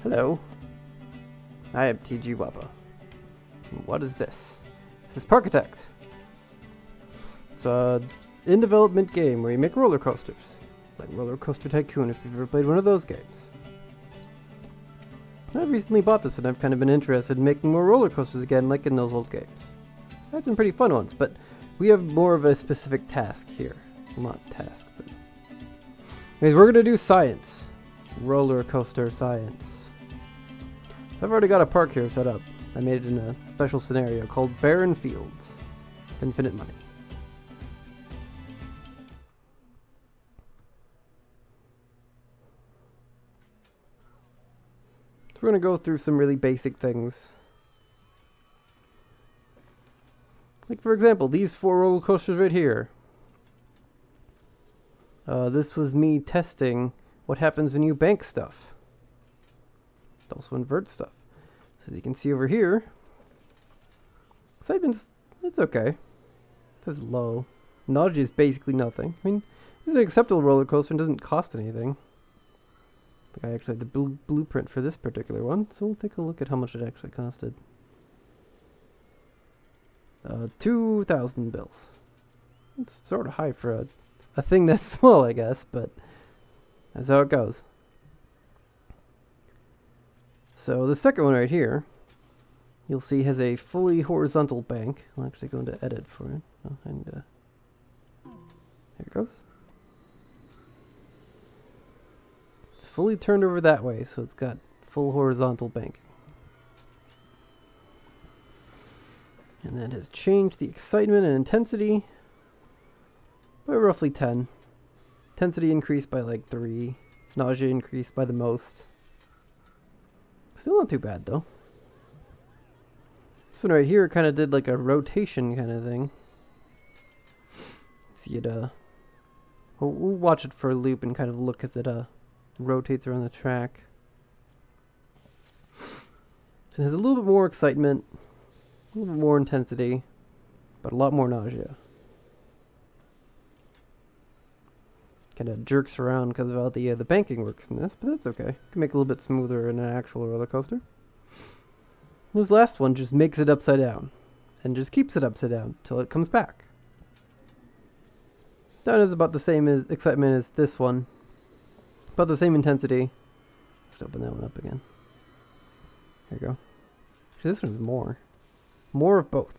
Hello, I am TG Wappa. What is this? This is Parkitect. It's a in-development game where you make roller coasters. Like Roller Coaster Tycoon, if you've ever played one of those games. I recently bought this and I've kind of been interested in making more roller coasters again, like in those old games. I had some pretty fun ones, but we have more of a specific task here. Well, not task, but... anyways, we're gonna do science. Roller coaster science. So I've already got a park here set up. I made it in a special scenario called Barren Fields. Infinite money. So we're gonna go through some really basic things. Like for example, these 4 roller coasters right here. This was me testing what happens when you bank stuff. It also invert stuff. So as you can see over here, excitement's, it's okay. It says low. Nausea is basically nothing. I mean, this is an acceptable roller coaster and doesn't cost anything. I think I actually have the blueprint for this particular one, so we'll take a look at how much it actually costed. 2,000 bills. It's sort of high for a thing that's small, I guess, but that's how it goes. So the second one right here, you'll see has a fully horizontal bank. I'll actually go into edit for it. Oh, and there it goes. It's fully turned over that way, so it's got full horizontal banking. And that has changed the excitement and intensity by roughly 10. Intensity increased by like 3. Nausea increased by the most. Still not too bad though. This one right here kind of did like a rotation kind of thing. See it, we'll watch it for a loop and kind of look as it rotates around the track. So it has a little bit more excitement, a little bit more intensity, but a lot more nausea. Kind of jerks around because of how the banking works in this, but that's okay. Can make it a little bit smoother in an actual roller coaster. This last one just makes it upside down, and just keeps it upside down till it comes back. That is about the same as excitement as this one, about the same intensity. Just open that one up again. There you go. Actually, this one's more of both.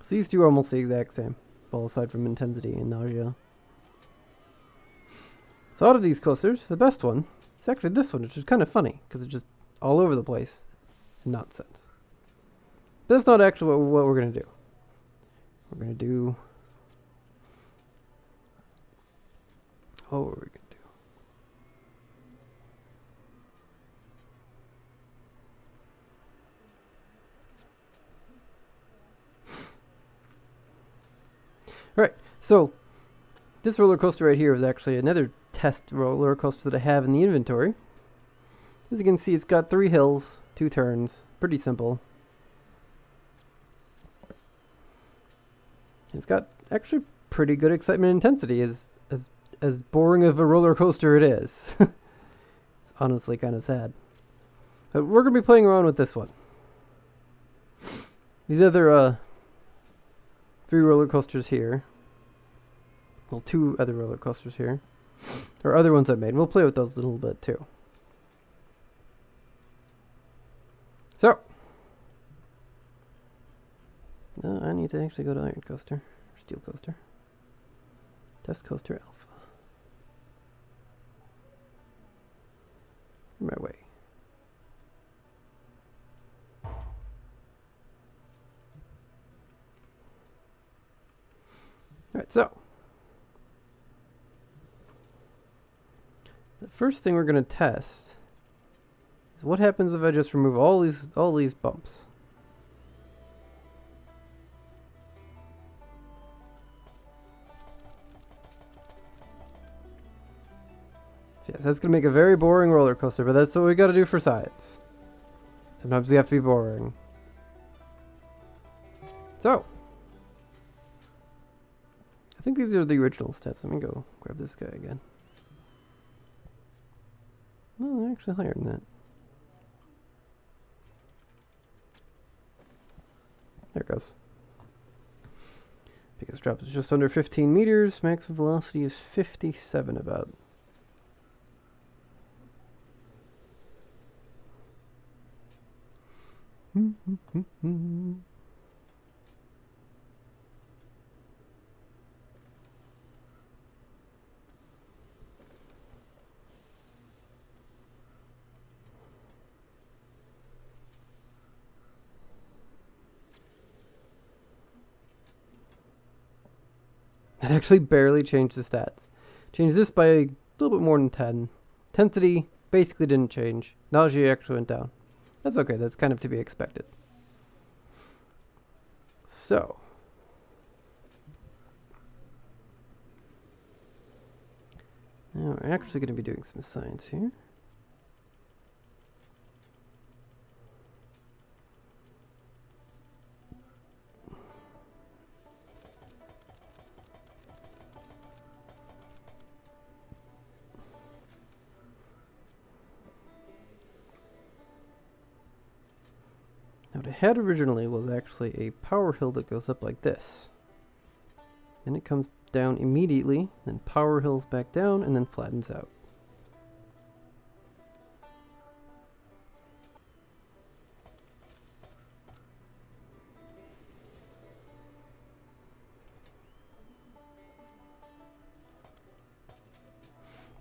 So these two are almost the exact same, well, aside from intensity and nausea. So out of these coasters, the best one is actually this one, which is kind of funny, because it's just all over the place and nonsense. But that's not actually what we're going to do. We're going to do... what were we going to do? Alright, so this roller coaster right here is actually another test roller coaster that I have in the inventory. As you can see, it's got 3 hills, 2 turns, pretty simple. It's got actually pretty good excitement and intensity, as boring of a roller coaster it is. It's honestly kind of sad. But we're going to be playing around with this one. These other 3 roller coasters here. Well, 2 other roller coasters here. Or other ones I made. We'll play with those a little bit too. So. I need to actually go to Iron Coaster. Or Steel Coaster. Test Coaster Alpha. My way. Alright, so the first thing we're going to test is what happens if I just remove all these bumps. So yes, that's going to make a very boring roller coaster, but that's what we got to do for science. Sometimes we have to be boring. So, think these are the original stats. Let me go grab this guy again. No, they're actually higher than that. There it goes. Biggest drop is just under 15 meters. Max velocity is 57 about. It actually barely changed the stats. Changed this by a little bit more than 10. Intensity basically didn't change. Nausea actually went down. That's okay. That's kind of to be expected. So. Now we're actually going to be doing some science here. Now what I had originally was actually a power hill that goes up like this. Then it comes down immediately, then power hills back down, and then flattens out.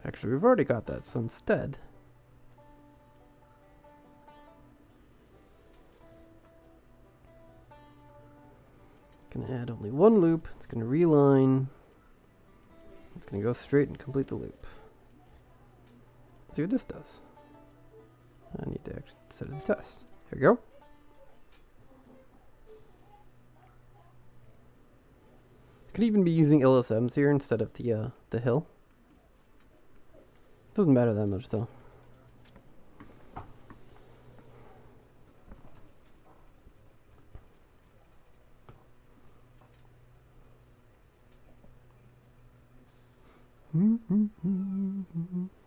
Actually, we've already got that, so instead, going to add only one loop. It's going to reline. It's going to go straight and complete the loop. Let's see what this does. I need to actually set it to test. Here we go. Could even be using LSMs here instead of the hill. Doesn't matter that much though.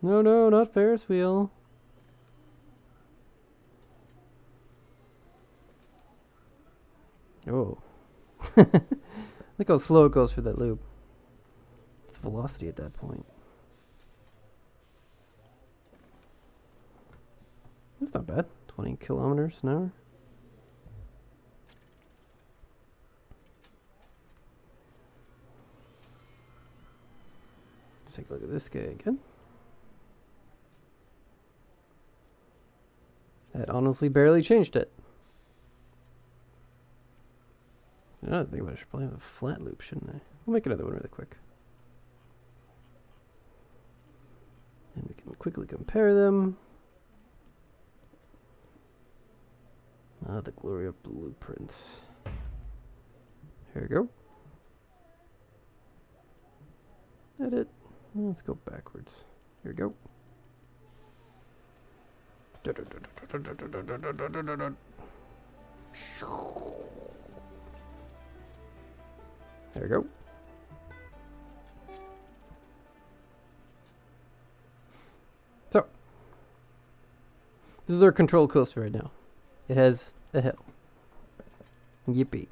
No, no, not Ferris wheel. Oh. Look how slow it goes for that loop. It's velocity at that point. That's not bad. 20 kilometers an hour. Let's take a look at this guy again. That honestly barely changed it. I think I should probably have a flat loop, shouldn't I? We'll make another one really quick. And we can quickly compare them. Ah, the glory of blueprints. Here we go. Edit. Let's go backwards. Here we go. There we go. So, this is our control coaster right now. It has a hill. Yippee.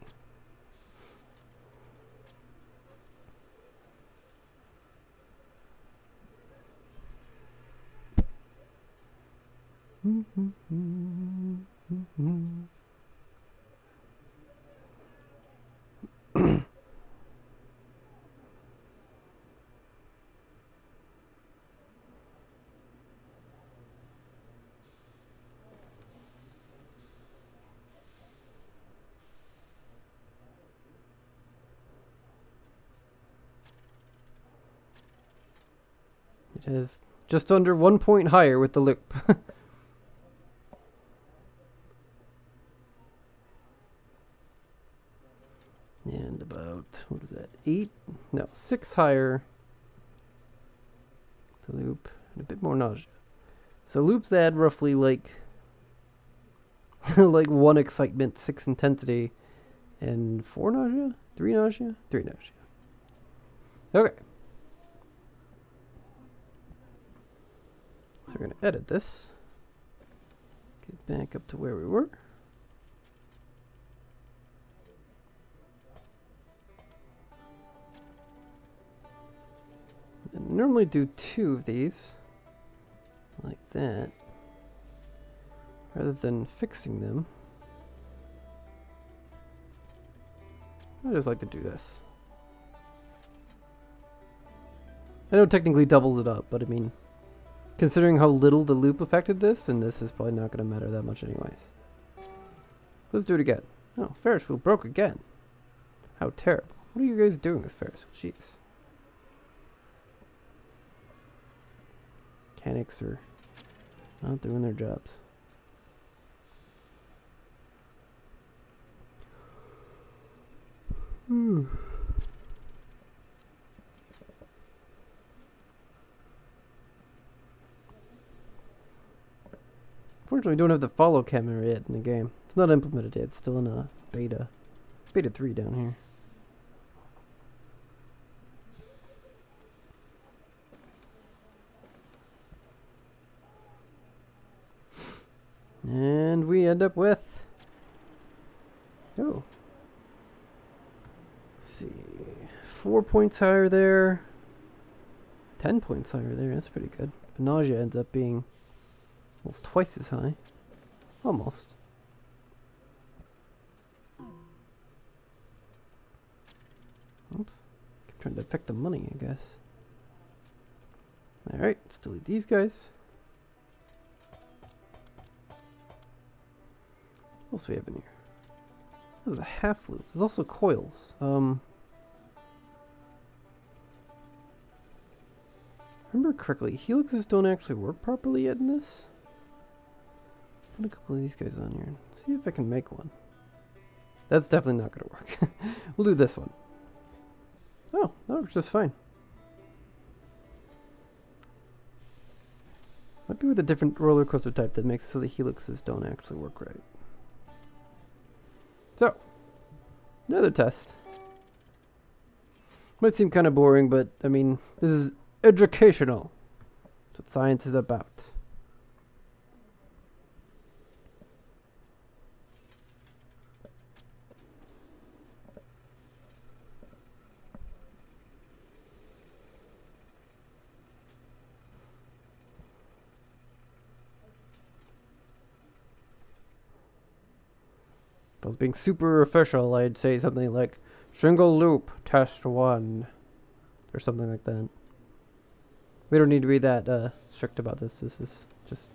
It is just under 1 point higher with the loop. And about, what is that, 8? No, 6 higher. The loop, and a bit more nausea. So loops add roughly like, like 1 excitement, 6 intensity, and 4 nausea? 3 nausea? 3 nausea. Okay. So we're going to edit this. Get back up to where we were. And normally do 2 of these. Like that. Rather than fixing them. I just like to do this. I know it technically doubles it up, but I mean, considering how little the loop affected this, then this is probably not going to matter that much anyways. Let's do it again. Oh, Ferris wheel broke again. How terrible. What are you guys doing with Ferris wheel? Jeez. Mechanics are not doing their jobs. Unfortunately, we don't have the follow camera yet in the game. It's not implemented yet. It's still in a beta. Beta 3 down here. And we end up with... Oh. Let's see. 4 points higher there. 10 points higher there. That's pretty good. But nausea ends up being almost twice as high. Almost. Oops. Keep trying to affect the money, I guess. Alright, let's delete these guys. What else do we have in here? This is a half loop. There's also coils. Remember correctly, helixes don't actually work properly yet in this. Put a couple of these guys on here. See if I can make one. That's definitely not going to work. We'll do this one. Oh, that works just fine. Might be with a different roller coaster type that makes it so the helixes don't actually work right. So, another test. Might seem kind of boring, but I mean, this is educational. That's what science is about. If I was being super official, I'd say something like single loop test 1 or something like that. We don't need to be that strict about this. This is just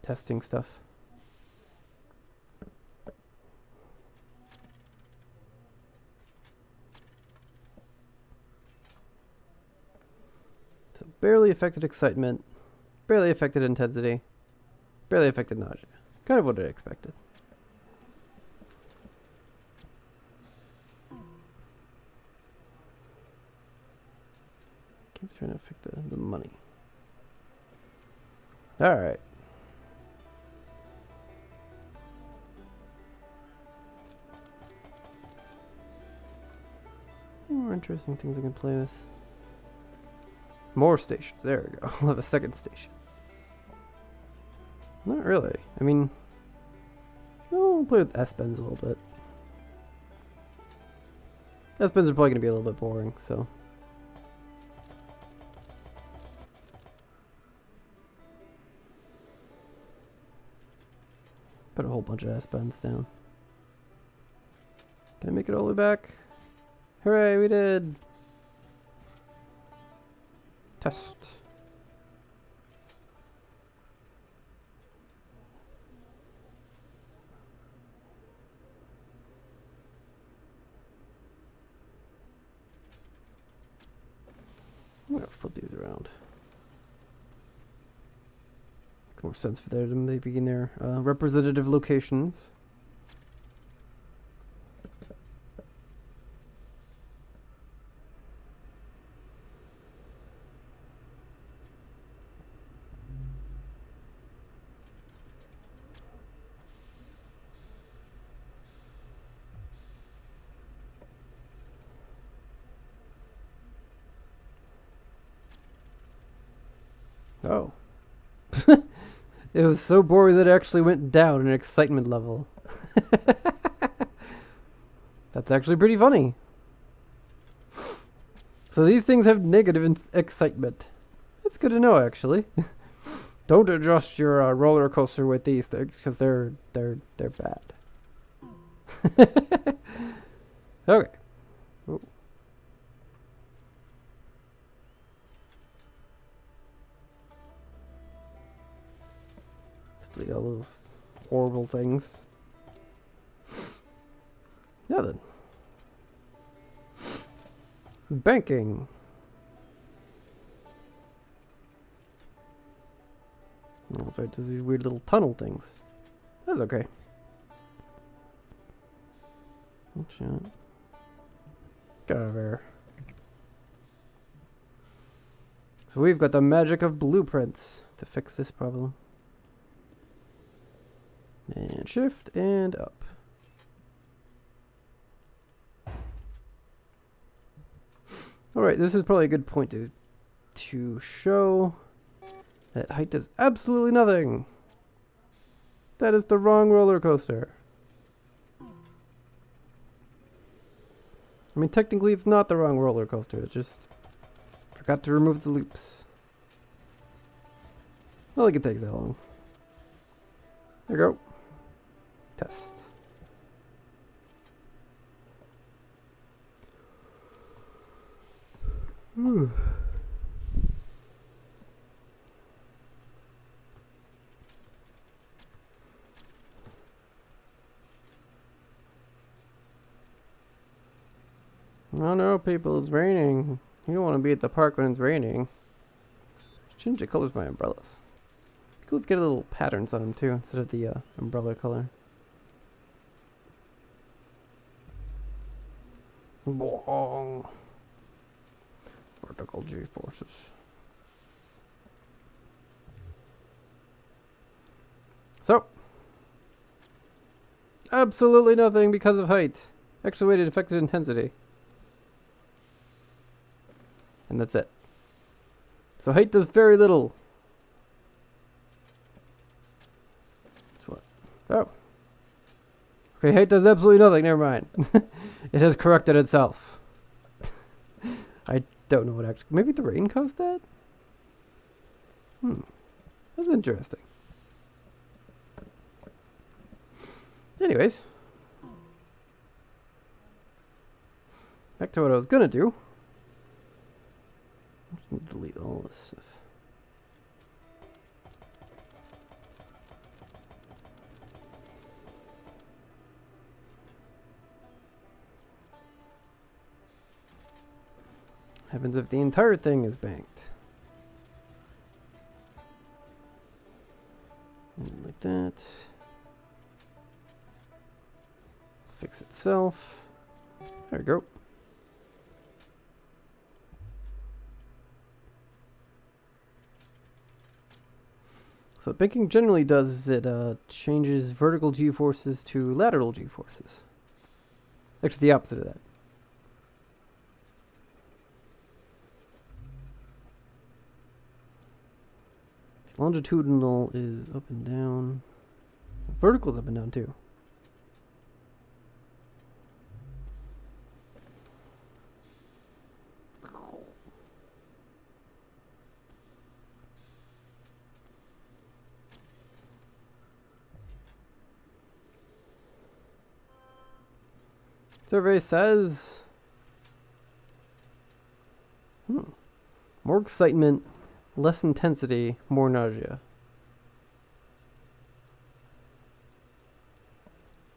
testing stuff. So barely affected excitement, barely affected intensity, barely affected nausea. Kind of what I expected. Keeps trying to affect the money. Alright. More interesting things I can play with. More stations. There we go. We'll have a second station. Not really. I mean, no, I'll play with S-bends a little bit. S-bends are probably going to be a little bit boring, so. Put a whole bunch of S-bends down. Can I make it all the way back? Hooray, we did! Test. I'm gonna flip these around. Makes more sense for them to maybe be in their representative locations. Oh. It was so boring that it actually went down in excitement level. That's actually pretty funny. So these things have negative excitement. That's good to know, actually. Don't adjust your roller coaster with these things because they're bad. Okay. Ooh. Let's delete all those horrible things. Now then. Banking. Oh, that's right, there's these weird little tunnel things. That's okay. Watch out. Get out of there. So we've got the magic of blueprints to fix this problem. And shift and up. Alright, this is probably a good point to show that height does absolutely nothing. That is the wrong roller coaster. I mean, technically it's not the wrong roller coaster, it's just forgot to remove the loops. Not like it takes that long. There you go. Test. Ooh. Oh no, people, it's raining. You don't want to be at the park when it's raining. Change the colors of my umbrellas. Cool to get a little patterns on them too, instead of the umbrella color. Whoa. Vertical G-forces. So. Absolutely nothing because of height. Actually weighted affected intensity. And that's it. So height does very little. That's what? Oh. Okay, height does absolutely nothing. Never mind. It has corrected itself. I don't know what actually... Maybe the rain caused that? That's interesting. Anyways. Back to what I was gonna do. Just need to delete all this stuff. Happens if the entire thing is banked. And like that. Fix itself. There we go. So what banking generally does is it changes vertical g-forces to lateral g-forces. Actually, the opposite of that. Longitudinal is up and down. Vertical is up and down too. Survey says more excitement, less intensity, more nausea.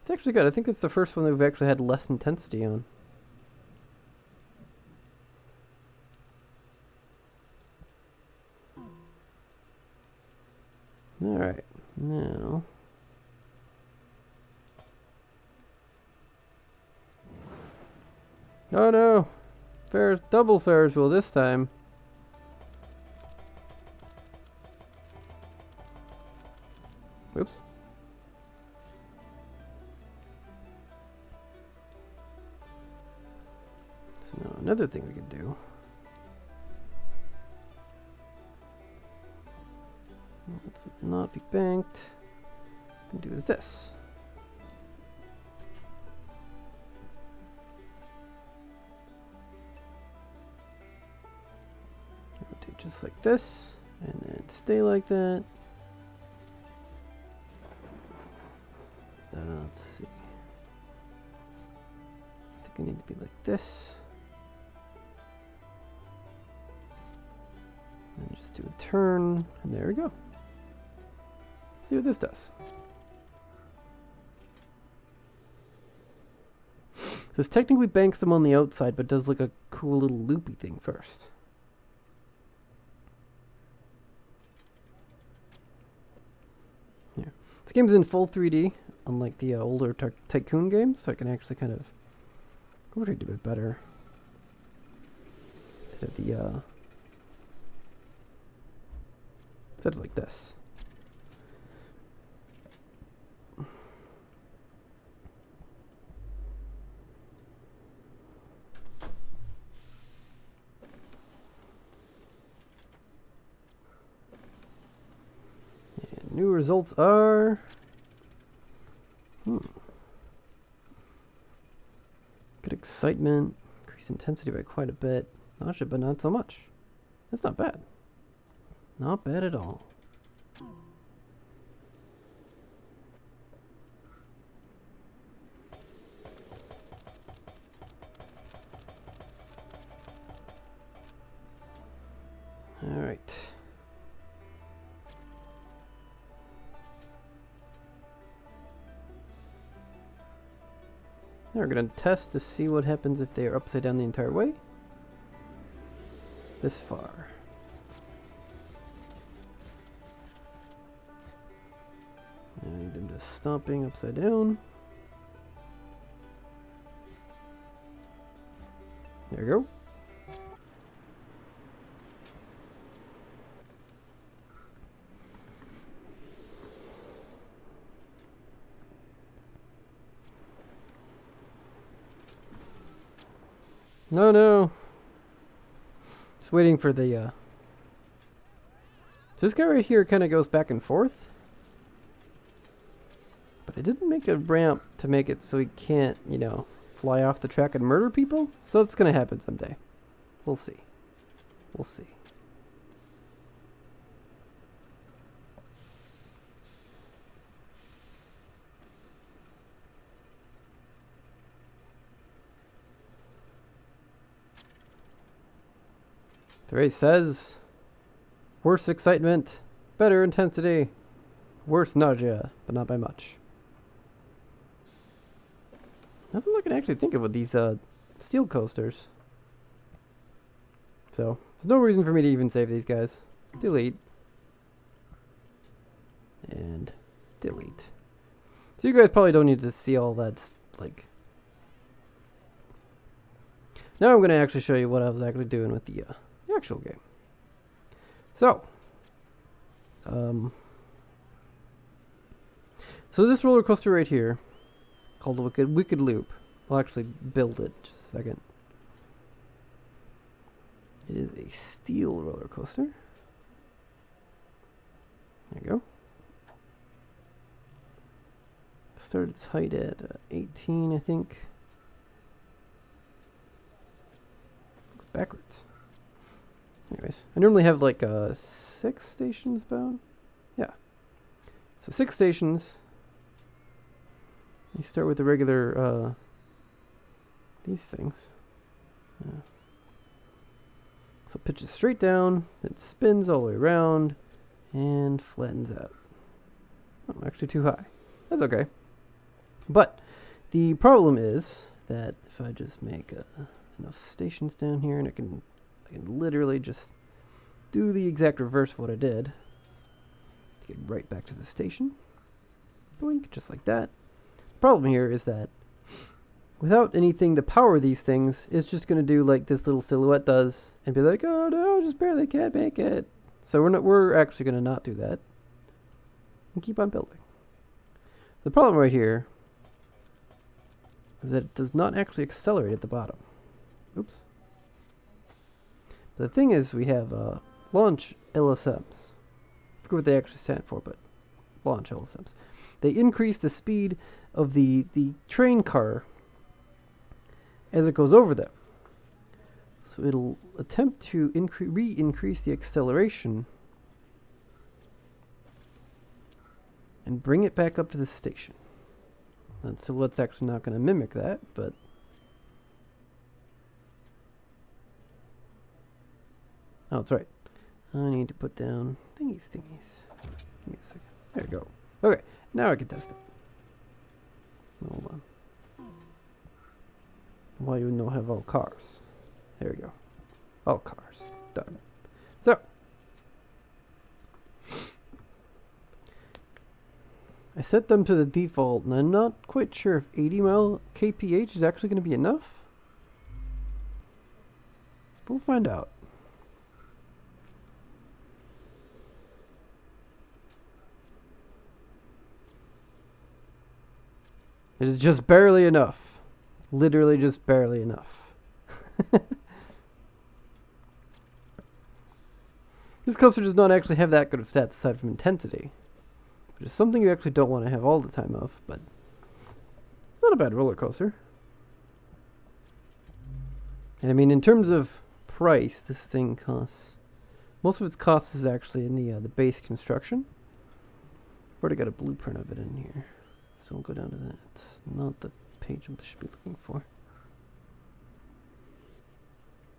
It's actually good. I think it's the first one that we've actually had less intensity on. Alright, now... Oh no! Double Ferris wheel this time. Whoops. So now another thing we can do. Let's not be banked. What we can do is this. Rotate just like this, and then stay like that. Let's see. I think I need to be like this. And just do a turn, and there we go. Let's see what this does. So this technically banks them on the outside, but does like a cool little loopy thing first. Here. This game's in full 3D, unlike the older Tycoon games, so I can actually kind of rotate a bit better. Instead of like this. And new results are... Good excitement. Increased intensity by quite a bit. Nausea, but not so much. That's not bad. Not bad at all. All right. Now we're going to test to see what happens if they are upside down the entire way. This far. I need them to stop being upside down. There we go. No. Just waiting for the, So this guy right here kind of goes back and forth. But I didn't make a ramp to make it so he can't, you know, fly off the track and murder people. So it's going to happen someday. We'll see. We'll see. The race says, worse excitement, better intensity, worse nausea, but not by much. That's all I can actually think of with these steel coasters. So, there's no reason for me to even save these guys. Delete. And delete. So you guys probably don't need to see all that, like... Now I'm going to actually show you what I was actually doing with the actual game. So, so this roller coaster right here, called the Wicked Loop, I'll actually build it just a second. It is a steel roller coaster. There you go. Started its height at 18, I think. Looks backwards. Anyways, I normally have like 6 stations about. Yeah. So 6 stations. You start with the regular, these things. Yeah. So it pitches straight down, it spins all the way around, and flattens out. Oh, actually too high. That's okay. But the problem is that if I just make enough stations down here, and I can literally just do the exact reverse of what I did to get right back to the station. Boink, just like that. Problem here is that without anything to power these things, it's just going to do like this little silhouette does and be like, oh no, just barely can't make it. So we're actually going to not do that and keep on building. The problem right here is that it does not actually accelerate at the bottom. Oops. The thing is, we have launch LSMs, forget what they actually stand for, but launch LSMs. They increase the speed of the train car as it goes over them. So it'll attempt to re-increase the acceleration and bring it back up to the station. And silhouette's actually not going to mimic that, but oh, that's right. I need to put down thingies. Give me a second. There we go. Okay, now I can test it. Hold on. Why you don't have all cars? There we go. All cars. Done. So, I set them to the default, and I'm not quite sure if 80 mile kph is actually going to be enough. We'll find out. It is just barely enough. Literally just barely enough. This coaster does not actually have that good of stats aside from intensity, which is something you actually don't want to have all the time of, but it's not a bad roller coaster. And I mean, in terms of price, this thing costs, most of its cost is actually in the base construction. I've already got a blueprint of it in here, so we'll go down to that. It's not the page I should be looking for.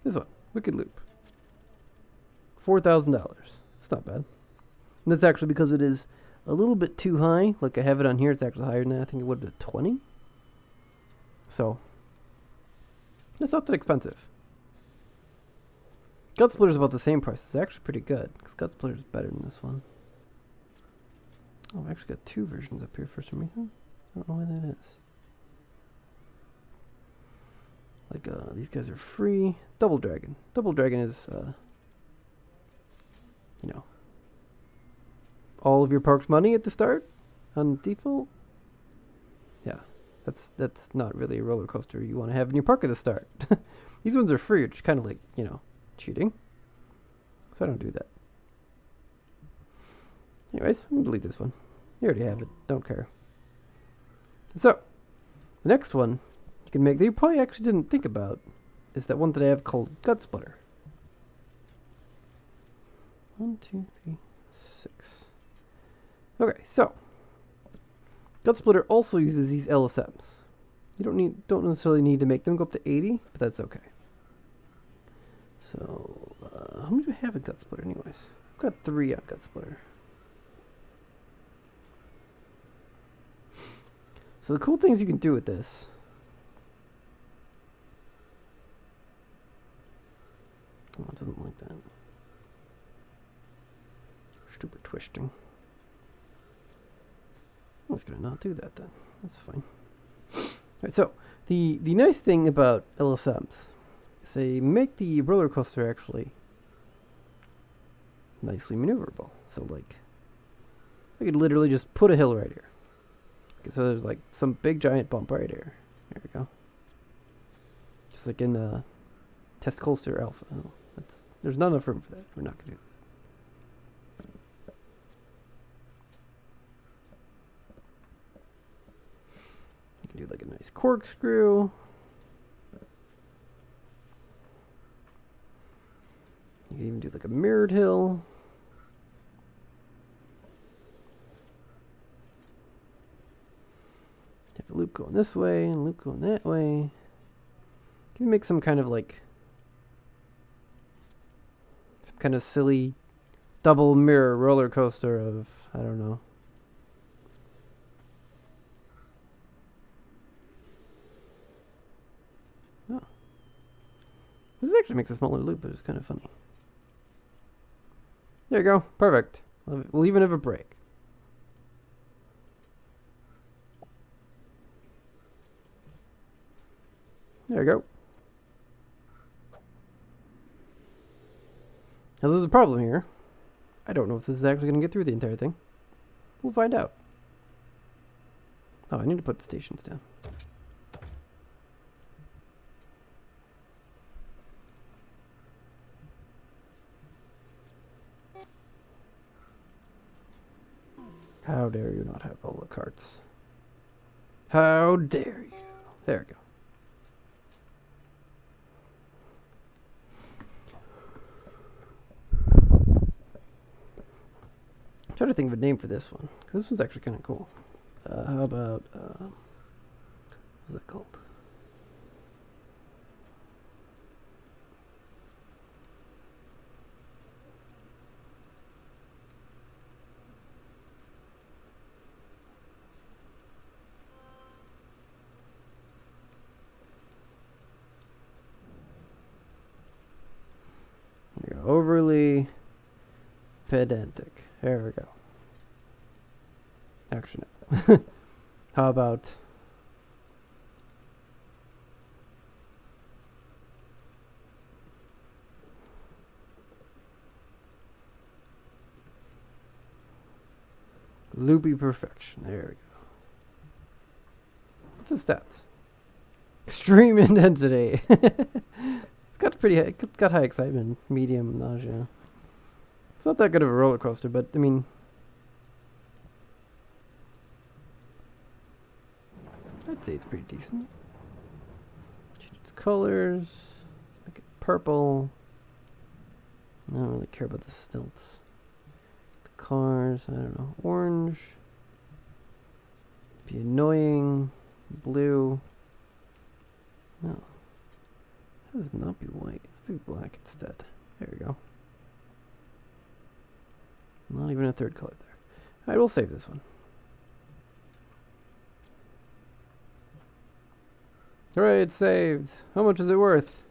This one, Wicked Loop. $4,000. It's not bad. And that's actually because it is a little bit too high. Like I have it on here, it's actually higher than that. I think it would have been 20. So, it's not that expensive. Gut Splitter's about the same price. It's actually pretty good, because Gut Splitter's better than this one. Oh, I've actually got two versions up here for some reason. I don't know why that is. Like, these guys are free. Double Dragon. Double Dragon is, you know, all of your park's money at the start on default. Yeah, that's not really a roller coaster you want to have in your park at the start. These ones are free, which is kind of like, you know, cheating. So I don't do that. Anyways, I'm going to delete this one. You already have it. Don't care. So, the next one you can make that you probably actually didn't think about is that one that I have called Gut Splitter. 1, 2, 3, 6. Okay, so Gut Splitter also uses these LSMs. You don't necessarily need to make them go up to 80, but that's okay. So, how many do I have in Gut Splitter anyways? I've got 3 on Gut Splitter. So the cool things you can do with this. Oh, it doesn't like that. Stupid twisting. I'm just gonna not do that then. That's fine. Alright, so the nice thing about LSMs is they make the roller coaster actually nicely maneuverable. So like, I could literally just put a hill right here. Okay, so there's like some big giant bump right here. There we go. Just like in Test Coaster Alpha. Oh, there's not enough room for that. We're not gonna do that. You can do like a nice corkscrew. You can even do like a mirrored hill. Have a loop going this way and a loop going that way. Can you make some kind of like some kind of silly double mirror roller coaster of, I don't know. Oh. This actually makes a smaller loop, but it's kind of funny. There you go. Perfect. We'll even have a break. There you go. Now there's a problem here. I don't know if this is actually going to get through the entire thing. We'll find out. Oh, I need to put the stations down. How dare you not have all the carts? How dare you? There we go. I'm trying to think of a name for this one, because this one's actually kind of cool. How about, what's that called? There we go. Overly pedantic. There we go. Actually, no. How about loopy perfection? There we go. What's the stats? Extreme intensity. It's got pretty. It's got high excitement, medium nausea. It's not that good of a roller coaster, but I mean, I'd say it's pretty decent. Change its colors. Make it purple. I don't really care about the stilts. The cars, I don't know. Orange. Be annoying. Blue. No. That does not be white. Let's be black instead. There we go. Not even a third color there. Alright, we'll save this one. Alright, it's saved. How much is it worth?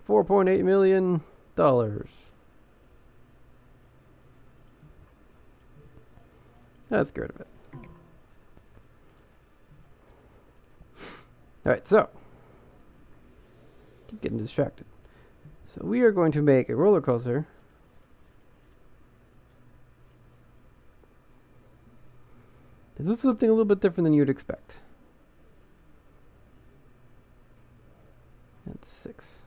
$4.8 million. Let's get rid of it. Alright, so. Keep getting distracted. So we are going to make a roller coaster. This is something a little bit different than you'd expect. That's 6.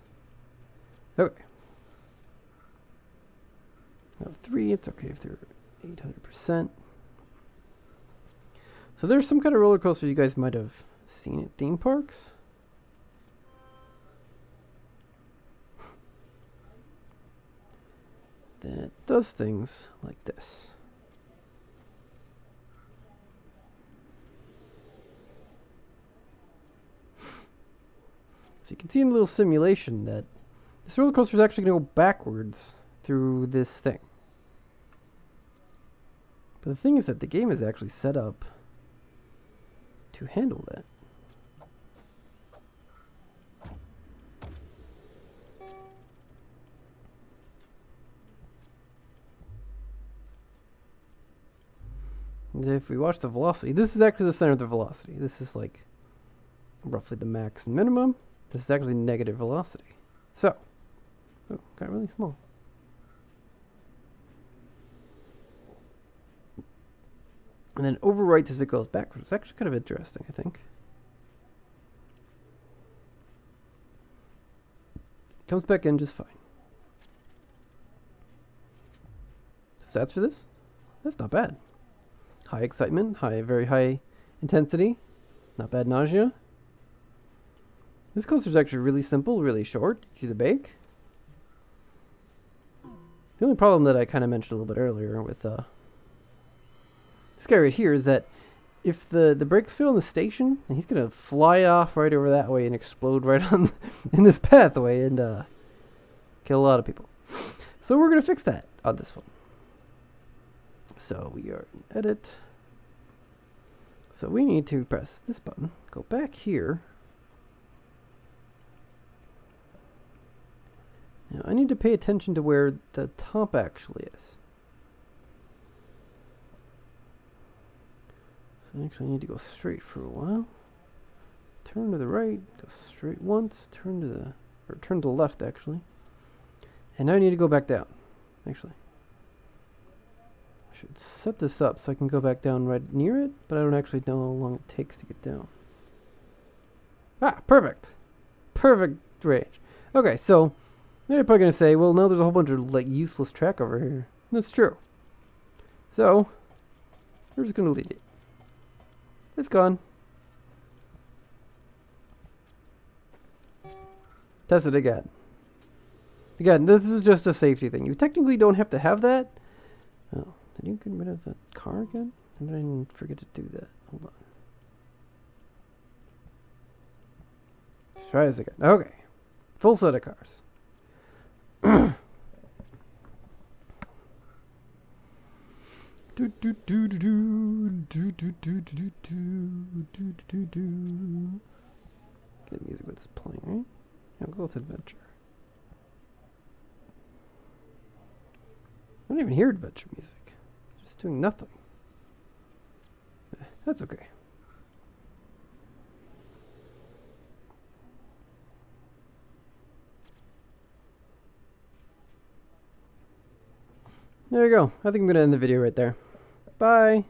Okay. Now 3, it's okay if they're 800%. So there's some kind of roller coaster you guys might have seen at theme parks. That does things like this. So you can see in the little simulation that this roller coaster is actually going to go backwards through this thing. But the thing is that the game is actually set up to handle that. And if we watch the velocity, this is actually the center of the velocity. This is like roughly the max and minimum. This is actually negative velocity. So, oh, got really small. And then overwrites as it goes backwards. It's actually kind of interesting, I think. Comes back in just fine. Stats for this? That's not bad. High excitement, very high intensity. Not bad nausea. This coaster is actually really simple, really short. You see the bake? The only problem that I kind of mentioned a little bit earlier with this guy right here is that if the brakes fail in the station, he's going to fly off right over that way and explode right on in this pathway and kill a lot of people. So we're going to fix that on this one. So we are in edit. So we need to press this button, go back here. Now I need to pay attention to where the top actually is. So actually I need to go straight for a while. Turn to the right, go straight once, turn to the left actually. And now I need to go back down, actually. I should set this up so I can go back down right near it, but I don't actually know how long it takes to get down. Ah, perfect. Perfect range. Okay, so They're probably going to say, well, no, there's a whole bunch of, like, useless track over here. That's true. So, we're just going to delete it. It's gone. Test it again. Again, this is just a safety thing. You technically don't have to have that. Oh, did you get rid of the car again? Or did I forget to do that? Hold on. Let's try this again. Okay. Full set of cars. Get music when it's playing, right? I'll go with adventure. I don't even hear adventure music. Just doing nothing. That's okay. There you go. I think I'm going to end the video right there. Bye.